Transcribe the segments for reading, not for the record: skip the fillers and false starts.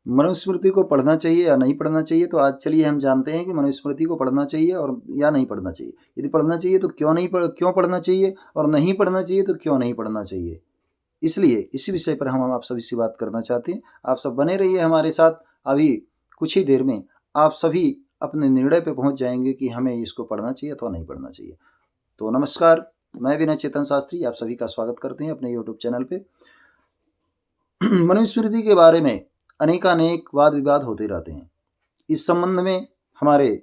मनुस्मृति को पढ़ना चाहिए या नहीं पढ़ना चाहिए, तो आज चलिए हम जानते हैं कि मनुस्मृति को पढ़ना चाहिए और या नहीं पढ़ना चाहिए। यदि पढ़ना चाहिए तो क्यों पढ़ना चाहिए, और नहीं पढ़ना चाहिए तो क्यों नहीं पढ़ना चाहिए। इसलिए इसी विषय पर हम आप सभी से बात करना चाहते हैं। आप सब बने रहिए हमारे साथ। अभी कुछ ही देर में आप सभी अपने निर्णय पे पहुंच जाएंगे कि हमें इसको पढ़ना चाहिए अथवा नहीं पढ़ना चाहिए। तो नमस्कार, मैं विनय चेतन शास्त्री आप सभी का स्वागत करते हैं अपने यूट्यूब चैनल पे। मनुस्मृति के बारे में अनेकानेक वाद विवाद होते रहते हैं। इस संबंध में हमारे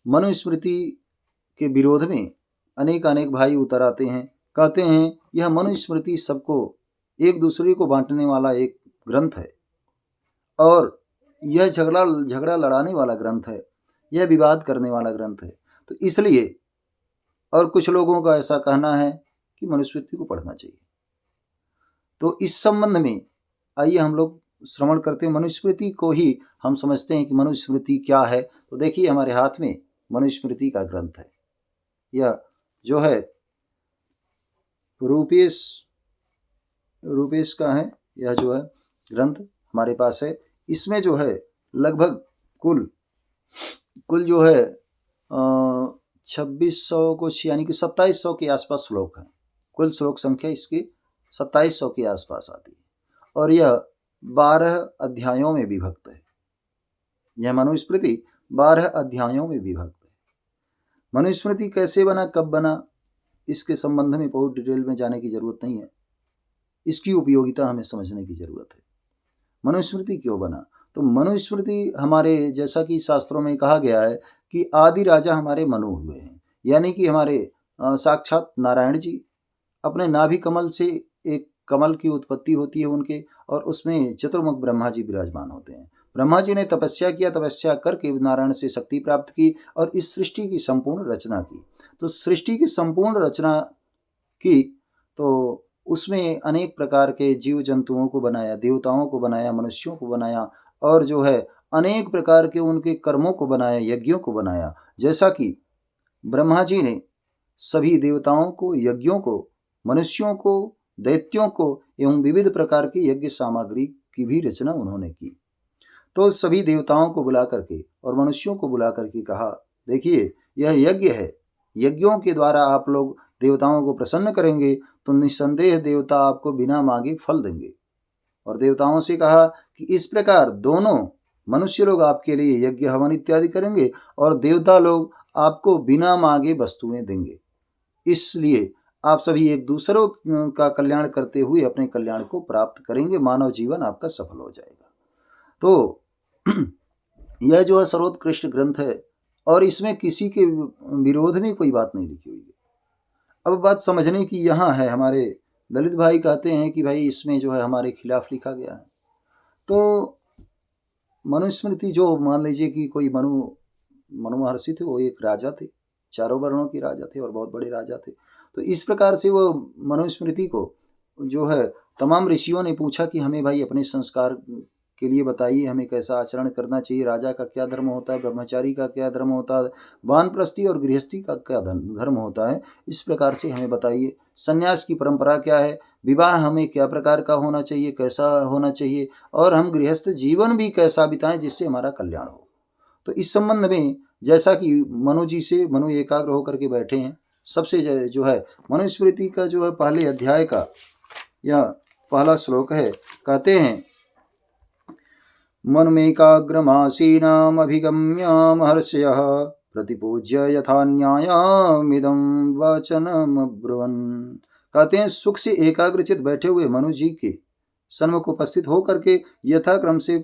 मनुस्मृति के विरोध में अनेक भाई उतर आते हैं, कहते हैं यह मनुस्मृति सबको एक दूसरे को बांटने वाला एक ग्रंथ है और यह झगड़ा लड़ाने वाला ग्रंथ है, यह विवाद करने वाला ग्रंथ है। तो इसलिए और कुछ लोगों का ऐसा कहना है कि मनुस्मृति को पढ़ना चाहिए। तो इस संबंध में आइए हम लोग श्रवण करते हैं। मनुस्मृति को ही हम समझते हैं कि मनुस्मृति क्या है। तो देखिए हमारे हाथ में मनुस्मृति का ग्रंथ है। यह जो है रूपेश का है, यह जो है ग्रंथ हमारे पास है। इसमें जो है लगभग कुल जो है 2600 कुछ यानी कि 2700 के आसपास श्लोक हैं। कुल श्लोक संख्या इसकी 2700 के आसपास आती है और यह 12 अध्यायों में विभक्त है। यह मनुस्मृति 12 अध्यायों में विभक्त है। मनुस्मृति कैसे बना, कब बना, इसके संबंध में बहुत डिटेल में जाने की जरूरत नहीं है। इसकी उपयोगिता हमें समझने की जरूरत है। मनुस्मृति क्यों बना? तो मनुस्मृति हमारे, जैसा कि शास्त्रों में कहा गया है कि आदि राजा हमारे मनु हुए हैं, यानी कि हमारे साक्षात नारायण जी अपने नाभि कमल से एक कमल की उत्पत्ति होती है उनके, और उसमें चतुर्मुख ब्रह्मा जी विराजमान होते हैं। ब्रह्मा जी ने तपस्या किया, तपस्या करके नारायण से शक्ति प्राप्त की और इस सृष्टि की संपूर्ण रचना की। तो सृष्टि की संपूर्ण रचना की तो उसमें अनेक प्रकार के जीव जंतुओं को बनाया, देवताओं को बनाया, मनुष्यों को बनाया, और जो है अनेक प्रकार के उनके कर्मों को बनाया, यज्ञों को बनाया। जैसा कि ब्रह्मा जी ने सभी देवताओं को, यज्ञों को, मनुष्यों को, दैत्यों को एवं विविध प्रकार की यज्ञ सामग्री की भी रचना उन्होंने की। तो सभी देवताओं को बुला करके और मनुष्यों को बुला करके कहा, देखिए यह यज्ञ है, यज्ञों के द्वारा आप लोग देवताओं को प्रसन्न करेंगे तो निस्संदेह देवता आपको बिना मांगे फल देंगे। और देवताओं से कहा कि इस प्रकार दोनों मनुष्य लोग आपके लिए यज्ञ हवन इत्यादि करेंगे और देवता लोग आपको बिना मांगे वस्तुएं देंगे। इसलिए आप सभी एक दूसरों का कल्याण करते हुए अपने कल्याण को प्राप्त करेंगे, मानव जीवन आपका सफल हो जाएगा। तो यह जो है सर्वोत्कृष्ट ग्रंथ है और इसमें किसी के विरोध में कोई बात नहीं लिखी हुई है। अब बात समझने की यहाँ है, हमारे दलित भाई कहते हैं कि भाई इसमें जो है हमारे खिलाफ लिखा गया है। तो मनुस्मृति जो, मान लीजिए कि कोई मनु महर्षि थे, वो एक राजा थे, चारों वर्णों के राजा थे और बहुत बड़े राजा थे। तो इस प्रकार से वो मनुस्मृति को जो है तमाम ऋषियों ने पूछा कि हमें भाई अपने संस्कार के लिए बताइए, हमें कैसा आचरण करना चाहिए, राजा का क्या धर्म होता है, ब्रह्मचारी का क्या धर्म होता है, वानप्रस्थी और गृहस्थी का क्या धर्म होता है, इस प्रकार से हमें बताइए। संन्यास की परंपरा क्या है, विवाह हमें क्या प्रकार का होना चाहिए, कैसा होना चाहिए, और हम गृहस्थ जीवन भी कैसा बिताएं जिससे हमारा कल्याण हो। तो इस संबंध में जैसा कि मनु जी से मनु एकाग्र होकर के बैठे हैं, सबसे जो है मनुस्मृति का जो है पहले अध्याय का यह पहला श्लोक है। कहते हैं, मनुमेकाग्रमासीनाम अभिगम्य महर्षयः प्रतिपूज्य यथा न्यायमिदं वचनमब्रुवन्। कहते हैं, सुख से एकाग्रचित बैठे हुए मनु जी के सन्मुख उपस्थित होकर के यथाक्रम से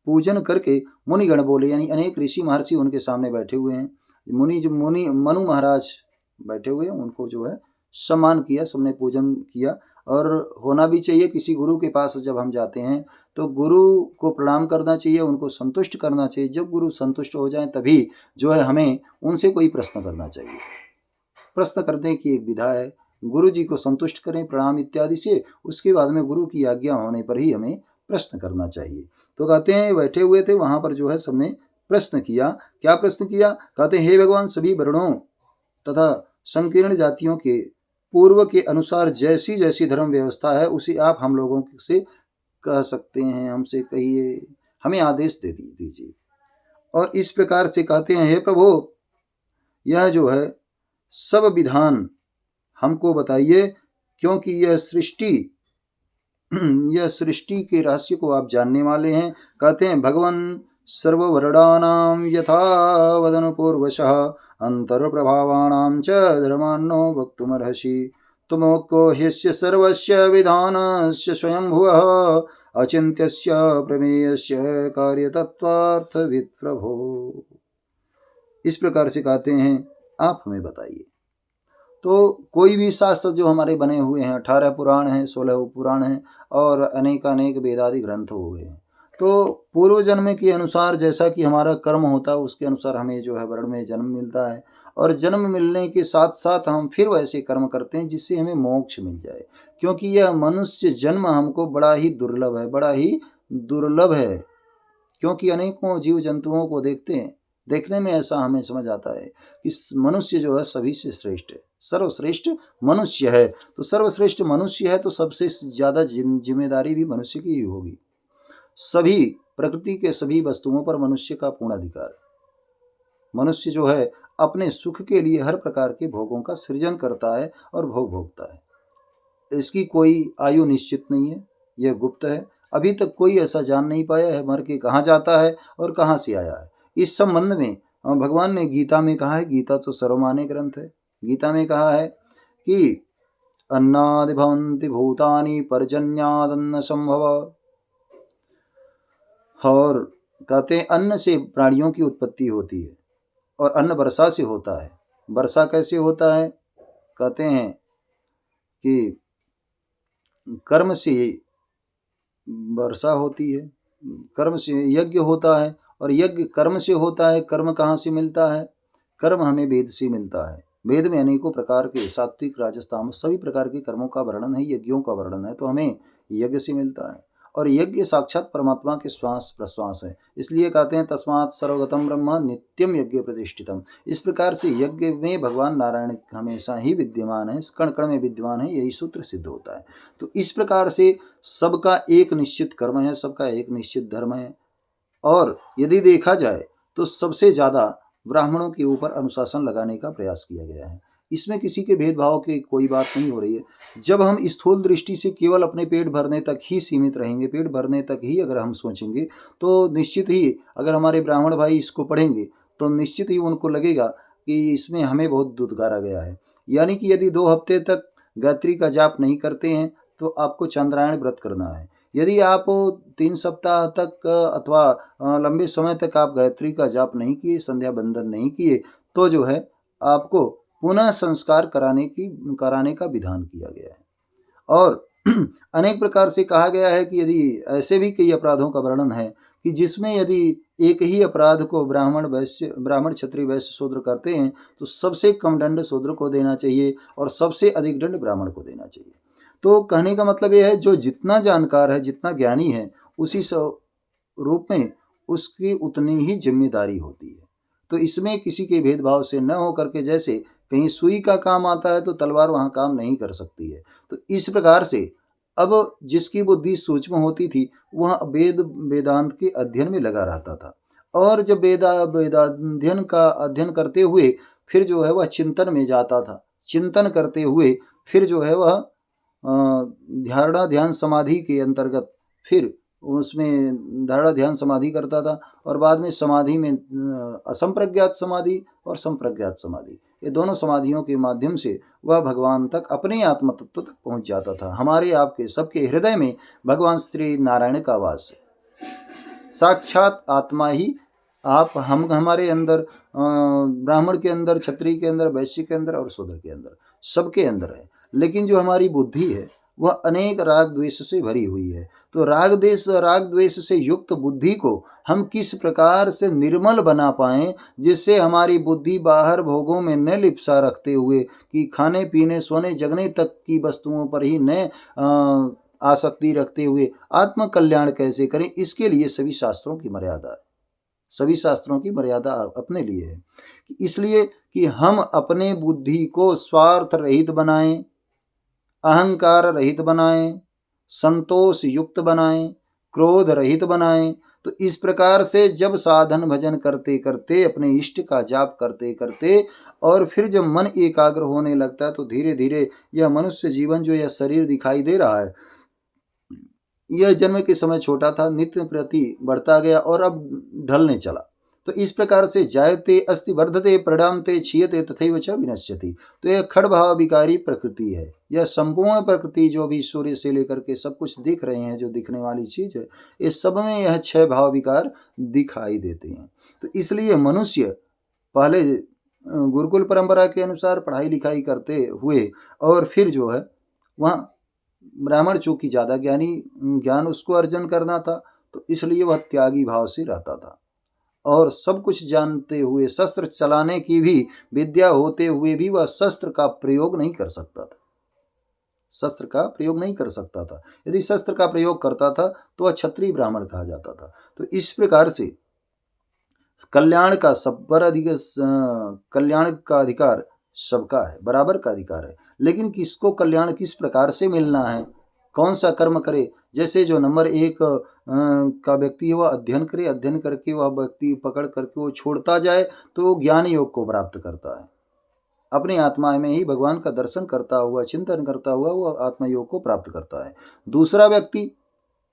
पूजन करके मुनिगण बोले, यानी अनेक ऋषि महर्षि उनके सामने बैठे हुए हैं। मनु महाराज बैठे हुए हैं, उनको जो है सम्मान किया, सबने पूजन किया। और होना भी चाहिए, किसी गुरु के पास जब हम जाते हैं तो गुरु को प्रणाम करना चाहिए, उनको संतुष्ट करना चाहिए। जब गुरु संतुष्ट हो जाएं तभी जो है हमें उनसे कोई प्रश्न करना चाहिए। प्रश्न करने की एक विधा है, गुरु जी को संतुष्ट करें प्रणाम इत्यादि से, उसके बाद में गुरु की आज्ञा होने पर ही हमें प्रश्न करना चाहिए। तो कहते हैं बैठे हुए थे वहाँ पर जो है सबने प्रश्न किया। क्या प्रश्न किया? कहते हैं, हे भगवान, सभी वर्णों तथा संकीर्ण जातियों के पूर्व के अनुसार जैसी जैसी धर्म व्यवस्था है उसी आप हम लोगों से कह सकते हैं, हमसे कहिए, हमें आदेश दे दीजिए। और इस प्रकार से कहते हैं, हे प्रभु, यह जो है सब विधान हमको बताइए, क्योंकि यह सृष्टि के रहस्य को आप जानने वाले हैं। कहते हैं, भगवन् सर्ववर्णानां यथा वदन पूर्वशः अंतर्प्रभावाणां च धर्मान्नो वक्तुमर्हसि। तुमको ह्यस्य सर्वस्य विधानस्य स्वयंभुवः अचिन्त्यस्य प्रमेयस्य कार्यतत्त्वार्थवित् प्रभो। इस प्रकार से कहते हैं, आप हमें बताइए। तो कोई भी शास्त्र जो हमारे बने हुए हैं, 18 पुराण हैं, 16 उपपुराण हैं और अनेक वेदादि ग्रंथ हो गए हैं, तो पूर्व जन्म के अनुसार जैसा कि हमारा कर्म होता है उसके अनुसार हमें जो है वर्ण में जन्म मिलता है, और जन्म मिलने के साथ साथ हम फिर वैसे कर्म करते हैं जिससे हमें मोक्ष मिल जाए। क्योंकि यह मनुष्य जन्म हमको बड़ा ही दुर्लभ है, क्योंकि अनेकों जीव जंतुओं को देखने में ऐसा हमें समझ आता है कि मनुष्य जो है सभी से श्रेष्ठ है, सर्वश्रेष्ठ मनुष्य है। तो सर्वश्रेष्ठ मनुष्य है तो सबसे ज़्यादा जिम्मेदारी भी मनुष्य की ही होगी। सभी प्रकृति के सभी वस्तुओं पर मनुष्य का पूर्ण अधिकार है। मनुष्य जो है अपने सुख के लिए हर प्रकार के भोगों का सृजन करता है और भोग भोगता है। इसकी कोई आयु निश्चित नहीं है, यह गुप्त है। अभी तक कोई ऐसा जान नहीं पाया है मर के कहाँ जाता है और कहाँ से आया है। इस संबंध में भगवान ने गीता में कहा है, गीता तो सर्वमान्य ग्रंथ है, गीता में कहा है कि अन्नादि भवन्ति भूतानि पर्जन्यादन्न संभव। और कहते हैं अन्न से प्राणियों की उत्पत्ति होती है और अन्न वर्षा से होता है। वर्षा कैसे होता है? कहते हैं कि कर्म से वर्षा होती है, कर्म से यज्ञ होता है और यज्ञ कर्म से होता है। कर्म कहाँ से मिलता है? कर्म हमें वेद से मिलता है। वेद में अनेकों प्रकार के सात्विक राजस तामस सभी प्रकार के कर्मों का वर्णन है, यज्ञों का वर्णन है, तो हमें यज्ञ से मिलता है। और यज्ञ साक्षात परमात्मा के श्वास प्रश्वास है। इसलिए कहते हैं तस्मात् सर्वगतम ब्रह्म नित्यम यज्ञ प्रतिष्ठितम। इस प्रकार से यज्ञ में भगवान नारायण हमेशा ही विद्यमान है, कण कण में विद्यमान है, यही सूत्र सिद्ध होता है। तो इस प्रकार से सबका एक निश्चित कर्म है, सबका एक निश्चित धर्म है। और यदि देखा जाए तो सबसे ज़्यादा ब्राह्मणों के ऊपर अनुशासन लगाने का प्रयास किया गया है। इसमें किसी के भेदभाव की कोई बात नहीं हो रही है। जब हम स्थूल दृष्टि से केवल अपने पेट भरने तक ही सीमित रहेंगे, पेट भरने तक ही अगर हम सोचेंगे, तो निश्चित ही अगर हमारे ब्राह्मण भाई इसको पढ़ेंगे तो निश्चित ही उनको लगेगा कि इसमें हमें बहुत दुत्कारा गया है। यानी कि यदि 2 हफ्ते तक गायत्री का जाप नहीं करते हैं तो आपको चंद्रायण व्रत करना है। यदि आप 3 सप्ताह तक अथवा लंबे समय तक आप गायत्री का जाप नहीं किए, संध्या बंदन नहीं किए, तो जो है आपको पुनः संस्कार कराने का विधान किया गया है। और अनेक प्रकार से कहा गया है कि यदि ऐसे भी कई अपराधों का वर्णन है कि जिसमें यदि एक ही अपराध को ब्राह्मण क्षत्रिय वैश्य शूद्र करते हैं तो सबसे कम दंड शूद्र को देना चाहिए और सबसे अधिक दंड ब्राह्मण को देना चाहिए। तो कहने का मतलब यह है, जो जितना जानकार है, जितना ज्ञानी है, उसी रूप में उसकी उतनी ही जिम्मेदारी होती है। तो इसमें किसी के भेदभाव से न होकर के, जैसे कहीं सुई का काम आता है तो तलवार वहाँ काम नहीं कर सकती है, तो इस प्रकार से अब जिसकी बुद्धि सूक्ष्म होती थी वह वेदांत के अध्ययन में लगा रहता था। और जब वेदाध्ययन का अध्ययन करते हुए फिर जो है वह चिंतन में जाता था। चिंतन करते हुए फिर जो है वह धारणा ध्यान समाधि के अंतर्गत फिर उसमें धारणा ध्यान समाधि करता था। और बाद में समाधि में असंप्रज्ञात समाधि और संप्रज्ञात समाधि, ये दोनों समाधियों के माध्यम से वह भगवान तक, अपने आत्म तत्व तक पहुंच जाता था। हमारे आपके सबके हृदय में भगवान श्री नारायण का वास है। साक्षात आत्मा ही आप हमारे अंदर, ब्राह्मण के अंदर, क्षत्रिय के अंदर, वैश्य के अंदर और शूद्र के अंदर, सबके अंदर है। लेकिन जो हमारी बुद्धि है वह अनेक राग द्वेष से भरी हुई है। तो राग द्वेष से युक्त बुद्धि को हम किस प्रकार से निर्मल बना पाएं, जिससे हमारी बुद्धि बाहर भोगों में न लिप्सा रखते हुए कि खाने पीने सोने जगने तक की वस्तुओं पर ही न आसक्ति रखते हुए आत्म कल्याण कैसे करें, इसके लिए सभी शास्त्रों की मर्यादा है। सभी शास्त्रों की मर्यादा अपने लिए है, इसलिए कि हम अपने बुद्धि को स्वार्थ रहित बनाएं, अहंकार रहित बनाएं, संतोष युक्त बनाएं, क्रोध रहित बनाएं। तो इस प्रकार से जब साधन भजन करते करते, अपने इष्ट का जाप करते करते, और फिर जब मन एकाग्र होने लगता है, तो धीरे धीरे यह मनुष्य जीवन जो यह शरीर दिखाई दे रहा है, यह जन्म के समय छोटा था, नित्य प्रति बढ़ता गया और अब ढलने चला। तो इस प्रकार से जायते अस्ति वर्धते परिणामते क्षीयते तथैव च विनश्यति। तो यह खड़भाव विकारी प्रकृति है। यह संपूर्ण प्रकृति जो भी सूर्य से लेकर के सब कुछ दिख रहे हैं, जो दिखने वाली चीज है, इस सब में यह 6 भाव विकार दिखाई देते हैं। तो इसलिए मनुष्य पहले गुरुकुल परंपरा के अनुसार पढ़ाई लिखाई करते हुए, और फिर जो है वहाँ ब्राह्मण चूंकि ज़्यादा ज्ञान उसको अर्जन करना था, तो इसलिए वह त्यागी भाव से रहता था। और सब कुछ जानते हुए, शस्त्र चलाने की भी विद्या होते हुए भी वह शस्त्र का प्रयोग नहीं कर सकता था। शस्त्र का प्रयोग नहीं कर सकता था। यदि शस्त्र का प्रयोग करता था तो वह क्षत्रिय ब्राह्मण कहा जाता था। तो इस प्रकार से कल्याण का सब पर कल्याण का अधिकार सबका है, बराबर का अधिकार है। लेकिन किसको कल्याण किस प्रकार से मिलना है, कौन सा कर्म करे। जैसे जो नंबर 1 का व्यक्ति है, वह अध्ययन करे, अध्ययन करके वह व्यक्ति पकड़ करके वो छोड़ता जाए, तो वो ज्ञान योग को प्राप्त करता है। अपनी आत्मा में ही भगवान का दर्शन करता हुआ, चिंतन करता हुआ वो आत्मा योग को प्राप्त करता है। दूसरा व्यक्ति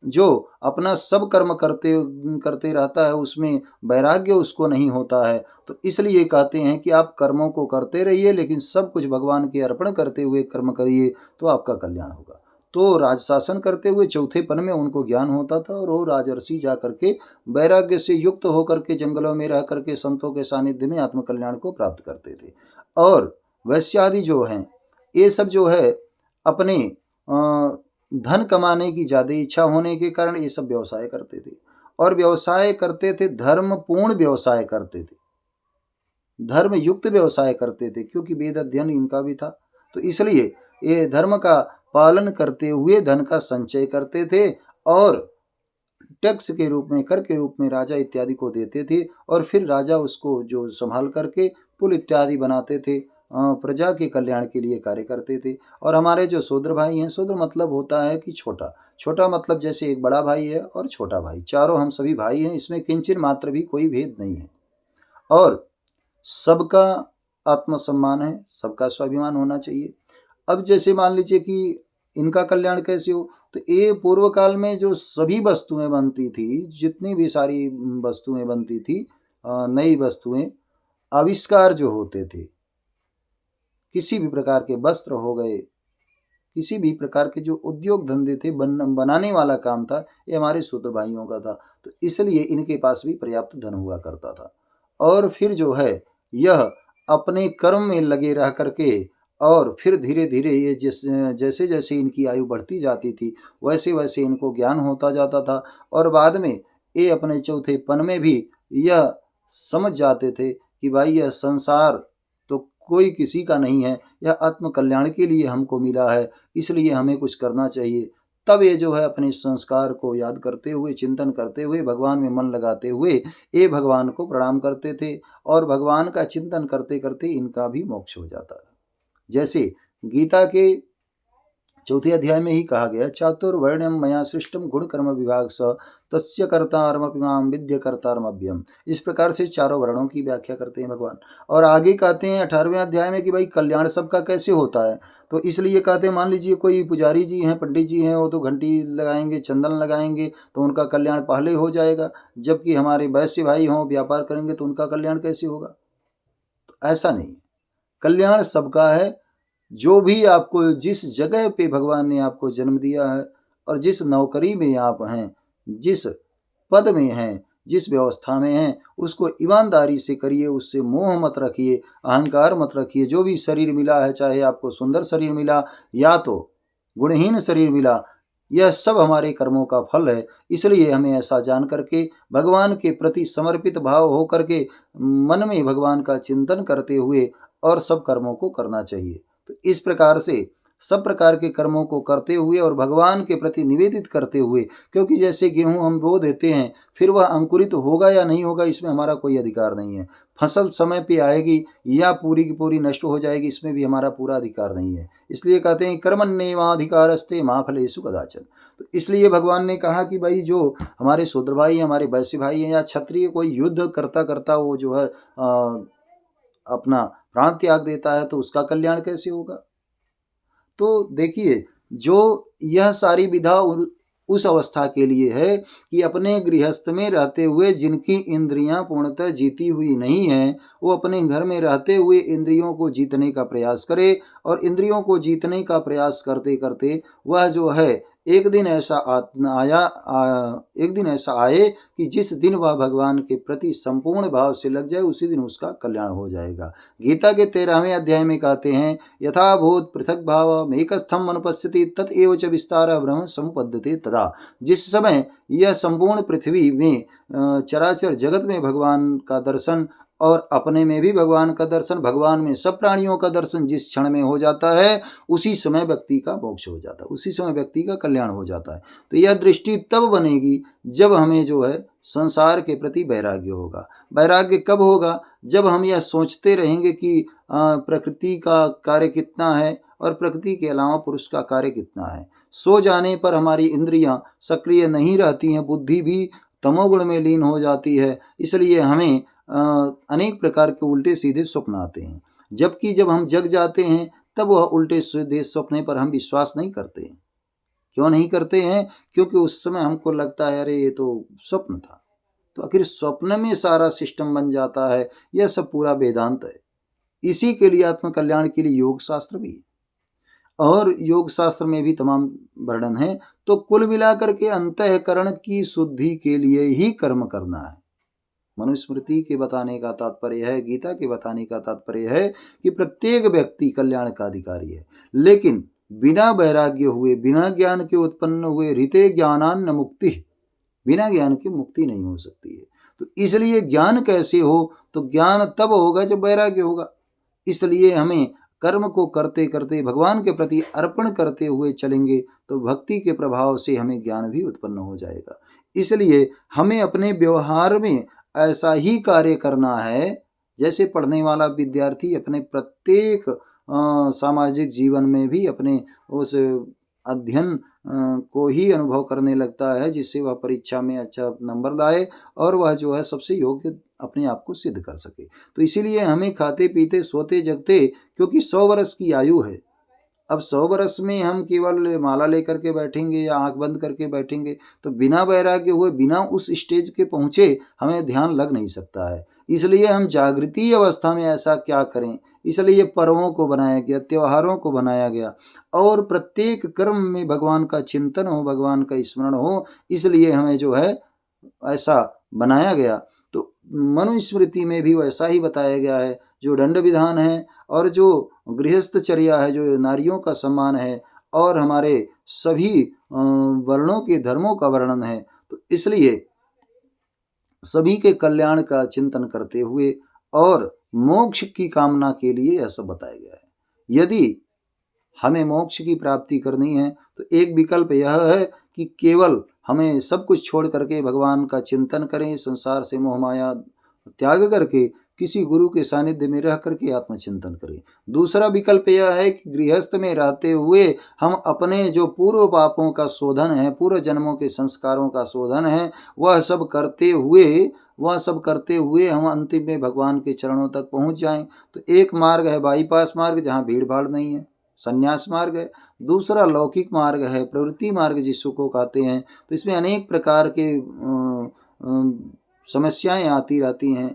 जो अपना सब कर्म करते करते रहता है, उसमें वैराग्य उसको नहीं होता है, तो इसलिए कहते हैं कि आप कर्मों को करते रहिए, लेकिन सब कुछ भगवान के अर्पण करते हुए कर्म करिए, तो आपका कल्याण होगा। तो राजशासन करते हुए चौथे पन में उनको ज्ञान होता था, और वो राजर्षि जा करके वैराग्य से युक्त होकर के जंगलों में रह करके संतों के सानिध्य में आत्मकल्याण को प्राप्त करते थे। और वैश्यादि जो हैं, ये सब जो है अपने धन कमाने की ज़्यादा इच्छा होने के कारण ये सब व्यवसाय करते थे, और व्यवसाय करते थे, धर्मपूर्ण व्यवसाय करते थे, धर्म युक्त व्यवसाय करते थे, क्योंकि वेद अध्ययन इनका भी था। तो इसलिए ये धर्म का पालन करते हुए धन का संचय करते थे, और टैक्स के रूप में, कर के रूप में राजा इत्यादि को देते थे, और फिर राजा उसको जो संभाल करके पुल इत्यादि बनाते थे, प्रजा के कल्याण के लिए कार्य करते थे। और हमारे जो शूद्र भाई हैं, शूद्र मतलब होता है कि छोटा, छोटा मतलब जैसे एक बड़ा भाई है और छोटा भाई, चारों हम सभी भाई हैं, इसमें किंचित मात्र भी कोई भेद नहीं है। और सबका आत्मसम्मान है, सबका स्वाभिमान होना चाहिए। अब जैसे मान लीजिए कि इनका कल्याण कैसे हो, तो ये पूर्व काल में जो सभी वस्तुएं बनती थी, जितनी भी सारी वस्तुएं बनती थी, नई वस्तुएं, आविष्कार जो होते थे, किसी भी प्रकार के वस्त्र हो गए, किसी भी प्रकार के जो उद्योग धंधे थे, बनाने वाला काम था, ये हमारे शूद्र भाइयों का था। तो इसलिए इनके पास भी पर्याप्त धन हुआ करता था। और फिर जो है यह अपने कर्म में लगे रह करके, और फिर धीरे धीरे ये जैसे जैसे इनकी आयु बढ़ती जाती थी, वैसे वैसे इनको ज्ञान होता जाता था, और बाद में ये अपने चौथे पन में भी यह समझ जाते थे कि भाई यह संसार तो कोई किसी का नहीं है, यह आत्म कल्याण के लिए हमको मिला है, इसलिए हमें कुछ करना चाहिए। तब ये जो है अपने संस्कार को याद करते हुए, चिंतन करते हुए, भगवान में मन लगाते हुए ये भगवान को प्रणाम करते थे, और भगवान का चिंतन करते करते इनका भी मोक्ष हो जाता था। जैसे गीता के चौथे अध्याय में ही कहा गया, चातुर्वर्ण्यम मया सृष्टम गुण कर्म विभाग स तस्य कर्तारमपि माम विद्य कर्तारमभ्यम। इस प्रकार से चारों वर्णों की व्याख्या करते हैं भगवान। और आगे कहते हैं 18वें अध्याय में कि भाई कल्याण सबका कैसे होता है। तो इसलिए कहते हैं, मान लीजिए कोई पुजारी जी हैं, पंडित जी हैं, वो तो घंटी लगाएंगे, चंदन लगाएंगे, तो उनका कल्याण पहले हो जाएगा, जबकि हमारे वैश्य भाई हों, व्यापार करेंगे तो उनका कल्याण कैसे होगा। तो ऐसा नहीं, कल्याण सबका है। जो भी आपको, जिस जगह पे भगवान ने आपको जन्म दिया है, और जिस नौकरी में आप हैं, जिस पद में हैं, जिस व्यवस्था में हैं, उसको ईमानदारी से करिए, उससे मोह मत रखिए, अहंकार मत रखिए। जो भी शरीर मिला है, चाहे आपको सुंदर शरीर मिला या तो गुणहीन शरीर मिला, यह सब हमारे कर्मों का फल है। इसलिए हमें ऐसा जान करके, भगवान के प्रति समर्पित भाव हो करके, मन में भगवान का चिंतन करते हुए और सब कर्मों को करना चाहिए। तो इस प्रकार से सब प्रकार के कर्मों को करते हुए और भगवान के प्रति निवेदित करते हुए, क्योंकि जैसे गेहूं हम बो देते हैं, फिर वह अंकुरित होगा या नहीं होगा इसमें हमारा कोई अधिकार नहीं है। फसल समय पे आएगी या पूरी की पूरी नष्ट हो जाएगी, इसमें भी हमारा पूरा अधिकार नहीं है। इसलिए कहते हैं कर्मण्येवाधिकारस्ते मा फलेषु कदाचन। तो इसलिए भगवान ने कहा कि भाई जो हमारे शूद्र भाई, हमारे वैश्य भाई हैं या क्षत्रिय, कोई युद्ध करता करता वो जो है अपना प्राण त्याग देता है तो उसका कल्याण कैसे होगा। तो देखिए, जो यह सारी विधा उस अवस्था के लिए है कि अपने गृहस्थ में रहते हुए जिनकी इंद्रियां पूर्णतः जीती हुई नहीं है, वो अपने घर में रहते हुए इंद्रियों को जीतने का प्रयास करे, और इंद्रियों को जीतने का प्रयास करते करते वह जो है एक दिन ऐसा आए कि जिस दिन वह भगवान के प्रति संपूर्ण भाव से लग जाए, उसी दिन उसका कल्याण हो जाएगा। गीता के 13वें अध्याय में कहते हैं, यथाभूत पृथक भाव एकस्थम अनुपस्थिति तत्एव च विस्तार ब्रह्म समुपद्यते तदा। जिस समय यह संपूर्ण पृथ्वी में चराचर जगत में भगवान का दर्शन और अपने में भी भगवान का दर्शन, भगवान में सब प्राणियों का दर्शन जिस क्षण में हो जाता है, उसी समय व्यक्ति का मोक्ष हो जाता है, उसी समय व्यक्ति का कल्याण हो जाता है। तो यह दृष्टि तब बनेगी जब हमें जो है संसार के प्रति वैराग्य होगा। वैराग्य कब होगा? जब हम यह सोचते रहेंगे कि प्रकृति का कार्य कितना है और प्रकृति के अलावा पुरुष का कार्य कितना है। सो जाने पर हमारी इंद्रियां सक्रिय नहीं रहती हैं, बुद्धि भी तमोगुण में लीन हो जाती है, इसलिए हमें अनेक प्रकार के उल्टे सीधे स्वप्न आते हैं। जबकि जब हम जग जाते हैं तब वह उल्टे सीधे सपने पर हम विश्वास नहीं करते हैं। क्यों नहीं करते हैं? क्योंकि उस समय हमको लगता है अरे ये तो स्वप्न था। तो आखिर स्वप्न में सारा सिस्टम बन जाता है। यह सब पूरा वेदांत है। इसी के लिए आत्म कल्याण के लिए योग शास्त्र भी है, और योग शास्त्र में भी तमाम वर्णन है। तो कुल मिलाकर के अंतःकरण की शुद्धि के लिए ही कर्म करना है। मनुस्मृति के बताने का तात्पर्य है, गीता के बताने का तात्पर्य है कि प्रत्येक व्यक्ति कल्याण का अधिकारी है, लेकिन बिना वैराग्य हुए, बिना ज्ञान के उत्पन्न हुए रीते ज्ञानान्न मुक्ति, बिना ज्ञान की मुक्ति नहीं हो सकती है। तो इसलिए ज्ञान कैसे हो? तो ज्ञान तब होगा जब वैराग्य होगा। इसलिए हमें कर्म को करते करते भगवान के प्रति अर्पण करते हुए चलेंगे तो भक्ति के प्रभाव से हमें ज्ञान भी उत्पन्न हो जाएगा। इसलिए हमें अपने व्यवहार में ऐसा ही कार्य करना है जैसे पढ़ने वाला विद्यार्थी अपने प्रत्येक सामाजिक जीवन में भी अपने उस अध्ययन को ही अनुभव करने लगता है, जिससे वह परीक्षा में अच्छा नंबर लाए और वह जो है सबसे योग्य अपने आप को सिद्ध कर सके। तो इसीलिए हमें खाते पीते सोते जगते, क्योंकि 100 वर्ष की आयु है, अब 100 वर्ष में हम केवल माला लेकर के बैठेंगे या आंख बंद करके बैठेंगे तो बिना वैराग्य हुए, बिना उस स्टेज के पहुँचे हमें ध्यान लग नहीं सकता है। इसलिए हम जागृति अवस्था में ऐसा क्या करें, इसलिए पर्वों को बनाया गया, त्योहारों को बनाया गया, और प्रत्येक कर्म में भगवान का चिंतन हो, भगवान का स्मरण हो, इसलिए हमें जो है ऐसा बनाया गया। तो मनुस्मृति में भी वैसा ही बताया गया है। जो दंड विधान है और जो गृहस्थचर्या है, जो नारियों का सम्मान है, और हमारे सभी वर्णों के धर्मों का वर्णन है। तो इसलिए सभी के कल्याण का चिंतन करते हुए और मोक्ष की कामना के लिए यह सब बताया गया है। यदि हमें मोक्ष की प्राप्ति करनी है तो एक विकल्प यह है कि केवल हमें सब कुछ छोड़ करके भगवान का चिंतन करें, संसार से मोह माया त्याग करके किसी गुरु के सानिध्य में रह करके आत्मचिंतन करें। दूसरा विकल्प यह है कि गृहस्थ में रहते हुए हम अपने जो पूर्व पापों का शोधन है, पूर्व जन्मों के संस्कारों का शोधन है, वह सब करते हुए हम अंतिम में भगवान के चरणों तक पहुंच जाएं। तो एक मार्ग है बाईपास मार्ग, जहाँ भीड़ भाड़ नहीं है, संन्यास मार्ग है। दूसरा लौकिक मार्ग है, प्रवृत्ति मार्ग जिसको को कहते हैं। तो इसमें अनेक प्रकार के समस्याएं आती रहती हैं,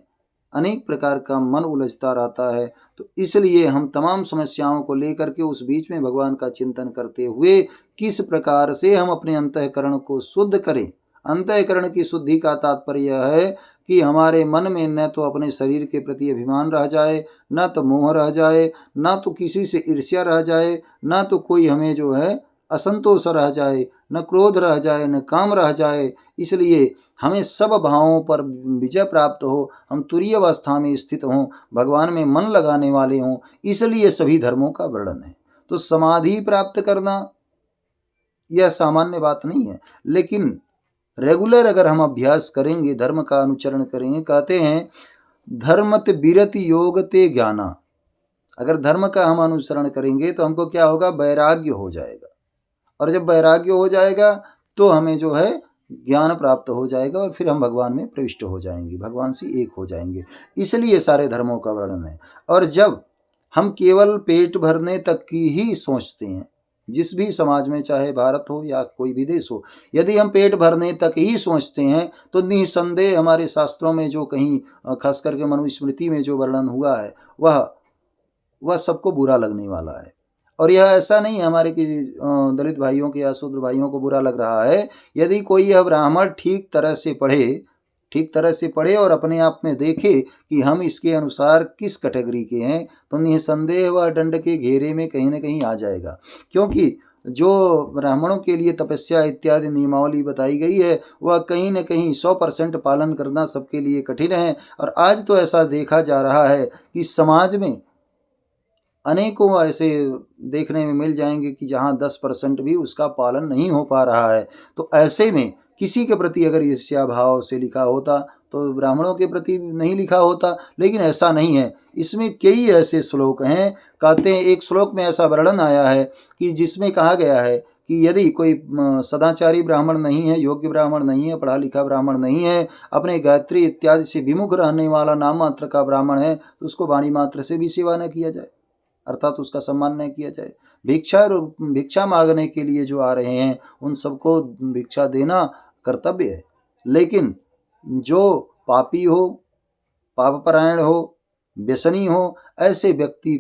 अनेक प्रकार का मन उलझता रहता है। तो इसलिए हम तमाम समस्याओं को लेकर के उस बीच में भगवान का चिंतन करते हुए किस प्रकार से हम अपने अंतःकरण को शुद्ध करें। अंतःकरण की शुद्धि का तात्पर्य यह है कि हमारे मन में न तो अपने शरीर के प्रति अभिमान रह जाए, न तो मोह रह जाए, न तो किसी से ईर्ष्या रह जाए, न तो कोई हमें जो है असंतोष रह जाए, न क्रोध रह जाए, न काम रह जाए। इसलिए हमें सब भावों पर विजय प्राप्त हो, हम तुरीय अवस्था में स्थित हों, भगवान में मन लगाने वाले हों। इसलिए सभी धर्मों का वर्णन है। तो समाधि प्राप्त करना यह सामान्य बात नहीं है, लेकिन रेगुलर अगर हम अभ्यास करेंगे, धर्म का अनुचरण करेंगे, कहते हैं धर्मत विरति योग ते ज्ञाना, अगर धर्म का हम अनुसरण करेंगे तो हमको क्या होगा, वैराग्य हो जाएगा, और जब वैराग्य हो जाएगा तो हमें जो है ज्ञान प्राप्त हो जाएगा और फिर हम भगवान में प्रविष्ट हो जाएंगे, भगवान से एक हो जाएंगे। इसलिए सारे धर्मों का वर्णन है। और जब हम केवल पेट भरने तक की ही सोचते हैं, जिस भी समाज में, चाहे भारत हो या कोई भी देश हो, यदि हम पेट भरने तक ही सोचते हैं तो निसंदेह हमारे शास्त्रों में जो कहीं खास करके मनुस्मृति में जो वर्णन हुआ है वह सबको बुरा लगने वाला है। और यह ऐसा नहीं है हमारे कि दलित भाइयों के या शूद्र भाइयों को बुरा लग रहा है। यदि कोई यह ब्राह्मण ठीक तरह से पढ़े और अपने आप में देखे कि हम इसके अनुसार किस कैटेगरी के हैं, तो निसंदेह वह दंड के घेरे में कहीं ना कहीं आ जाएगा। क्योंकि जो ब्राह्मणों के लिए तपस्या इत्यादि नियमावली बताई गई है वह कहीं न कहीं 100% पालन करना सबके लिए कठिन है। और आज तो ऐसा देखा जा रहा है कि समाज में अनेकों ऐसे देखने में मिल जाएंगे कि जहाँ 10% भी उसका पालन नहीं हो पा रहा है। तो ऐसे में किसी के प्रति अगर ईर्ष्या भाव से लिखा होता तो ब्राह्मणों के प्रति नहीं लिखा होता, लेकिन ऐसा नहीं है। इसमें कई ऐसे श्लोक हैं, कहते हैं एक श्लोक में ऐसा वर्णन आया है कि जिसमें कहा गया है कि यदि कोई सदाचारी ब्राह्मण नहीं है, योग्य ब्राह्मण नहीं है, पढ़ा लिखा ब्राह्मण नहीं है, अपने गायत्री इत्यादि से विमुख रहने वाला नाम मात्र का ब्राह्मण है, तो उसको वाणी मात्र से भी सेवा न किया जाए, अर्थात उसका सम्मान नहीं किया जाए। भिक्षा मांगने के लिए जो आ रहे हैं उन सबको भिक्षा देना कर्तव्य है, लेकिन जो पापी हो, पापपरायण हो, व्यसनी हो, ऐसे व्यक्ति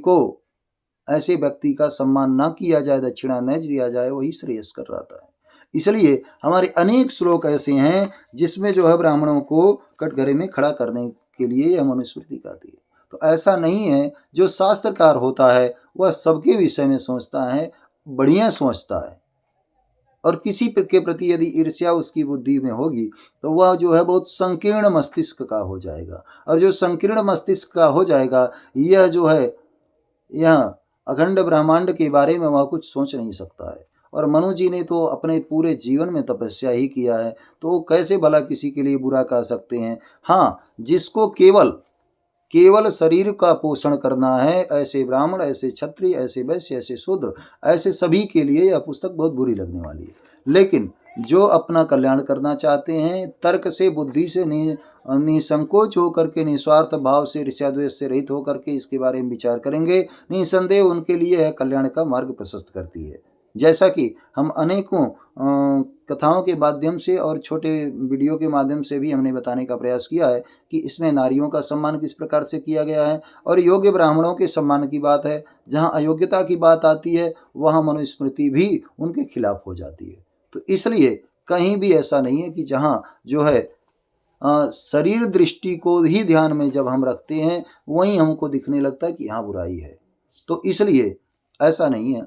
का सम्मान न किया जाए, दक्षिणा न दिया जाए, वही श्रेयस्कर रहता है। इसलिए हमारे अनेक श्लोक ऐसे हैं जिसमें जो है ब्राह्मणों को कटघरे में खड़ा करने के लिए यह मनुस्मृति कहती है। तो ऐसा नहीं है, जो शास्त्रकार होता है वह सबके विषय में सोचता है, बढ़िया सोचता है, और किसी के प्रति यदि ईर्ष्या उसकी बुद्धि में होगी तो वह जो है बहुत संकीर्ण मस्तिष्क का हो जाएगा। और जो संकीर्ण मस्तिष्क का हो जाएगा, यह जो है यह अखंड ब्रह्मांड के बारे में वह कुछ सोच नहीं सकता है। और मनु जी ने तो अपने पूरे जीवन में तपस्या ही किया है, तो वो कैसे भला किसी के लिए बुरा कह सकते हैं। हाँ, जिसको केवल शरीर का पोषण करना है, ऐसे ब्राह्मण, ऐसे क्षत्रिय, ऐसे वैश्य, ऐसे शूद्र, ऐसे सभी के लिए यह पुस्तक बहुत बुरी लगने वाली है। लेकिन जो अपना कल्याण करना चाहते हैं, तर्क से, बुद्धि से निसंकोच होकर के, निस्वार्थ भाव से, ईर्ष्याद्वेष से रहित होकर के इसके बारे में विचार करेंगे, निसंदेह उनके लिए यह कल्याण का मार्ग प्रशस्त करती है। जैसा कि हम अनेकों कथाओं के माध्यम से और छोटे वीडियो के माध्यम से भी हमने बताने का प्रयास किया है कि इसमें नारियों का सम्मान किस प्रकार से किया गया है, और योग्य ब्राह्मणों के सम्मान की बात है। जहाँ अयोग्यता की बात आती है वहाँ मनुस्मृति भी उनके खिलाफ हो जाती है। तो इसलिए कहीं भी ऐसा नहीं है कि जहाँ जो है शरीर दृष्टि को ही ध्यान में जब हम रखते हैं वहीं हमको दिखने लगता है कि यहाँ बुराई है। तो इसलिए ऐसा नहीं है।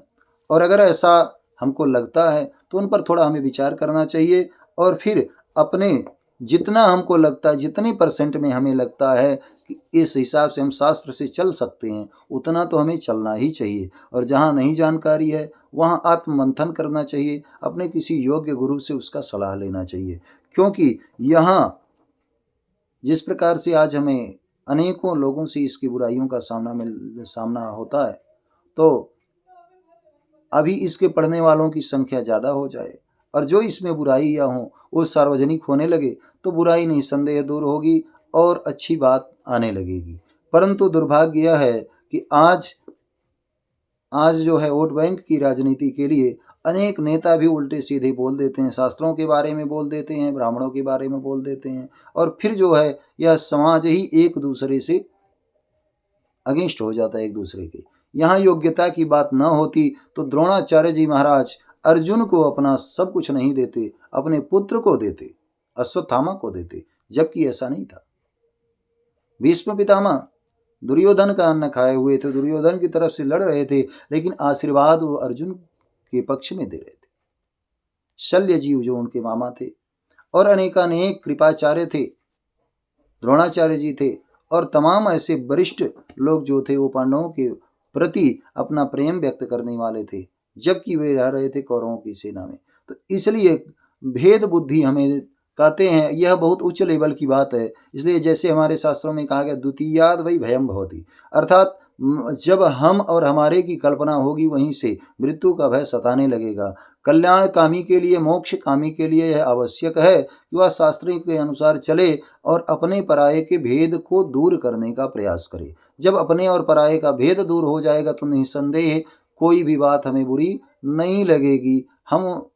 और अगर ऐसा हमको लगता है तो उन पर थोड़ा हमें विचार करना चाहिए, और फिर अपने जितना हमको लगता है, जितने % में हमें लगता है कि इस हिसाब से हम शास्त्र से चल सकते हैं, उतना तो हमें चलना ही चाहिए। और जहाँ नहीं जानकारी है वहाँ आत्ममंथन करना चाहिए, अपने किसी योग्य गुरु से उसका सलाह लेना चाहिए। क्योंकि यहाँ जिस प्रकार से आज हमें अनेकों लोगों से इसकी बुराइयों का सामना होता है, तो अभी इसके पढ़ने वालों की संख्या ज़्यादा हो जाए और जो इसमें बुराइयाँ हों वो सार्वजनिक होने लगे तो बुराई निसंदेह दूर होगी और अच्छी बात आने लगेगी। परंतु दुर्भाग्य यह है कि आज जो है वोट बैंक की राजनीति के लिए अनेक नेता भी उल्टे सीधे बोल देते हैं, शास्त्रों के बारे में बोल देते हैं, ब्राह्मणों के बारे में बोल देते हैं, और फिर जो है यह समाज ही एक दूसरे से अगेंस्ट हो जाता है एक दूसरे के। यहाँ योग्यता की बात न होती तो द्रोणाचार्य जी महाराज अर्जुन को अपना सब कुछ नहीं देते, अपने पुत्र को देते, अश्वत्थामा को देते, जबकि ऐसा नहीं था। भीष्म पितामह दुर्योधन का अन्न खाए हुए थे, दुर्योधन की तरफ से लड़ रहे थे, लेकिन आशीर्वाद वो अर्जुन के पक्ष में दे रहे थे। शल्य जी जो उनके मामा थे, और अनेकानेक कृपाचार्य थे, द्रोणाचार्य जी थे, और तमाम ऐसे वरिष्ठ लोग जो थे वो पांडवों के प्रति अपना प्रेम व्यक्त करने वाले थे, जबकि वे रह रहे थे कौरवों की सेना में। तो इसलिए भेद बुद्धि हमें कहते हैं, यह बहुत उच्च लेवल की बात है। इसलिए जैसे हमारे शास्त्रों में कहा गया, द्वितीयाद वही भयम भवति, अर्थात जब हम और हमारे की कल्पना होगी, वहीं से मृत्यु का भय सताने लगेगा। कल्याण कामी के लिए, मोक्ष कामी के लिए यह आवश्यक है कि वह शास्त्रों के अनुसार चले और अपने पराये के भेद को दूर करने का प्रयास करे। जब अपने और पराये का भेद दूर हो जाएगा तो निसंदेह कोई भी बात हमें बुरी नहीं लगेगी, हम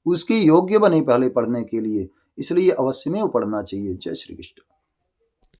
उसके योग्य बने पहले पढ़ने के लिए। इसलिए अवश्य में पढ़ना चाहिए। जय श्री कृष्ण।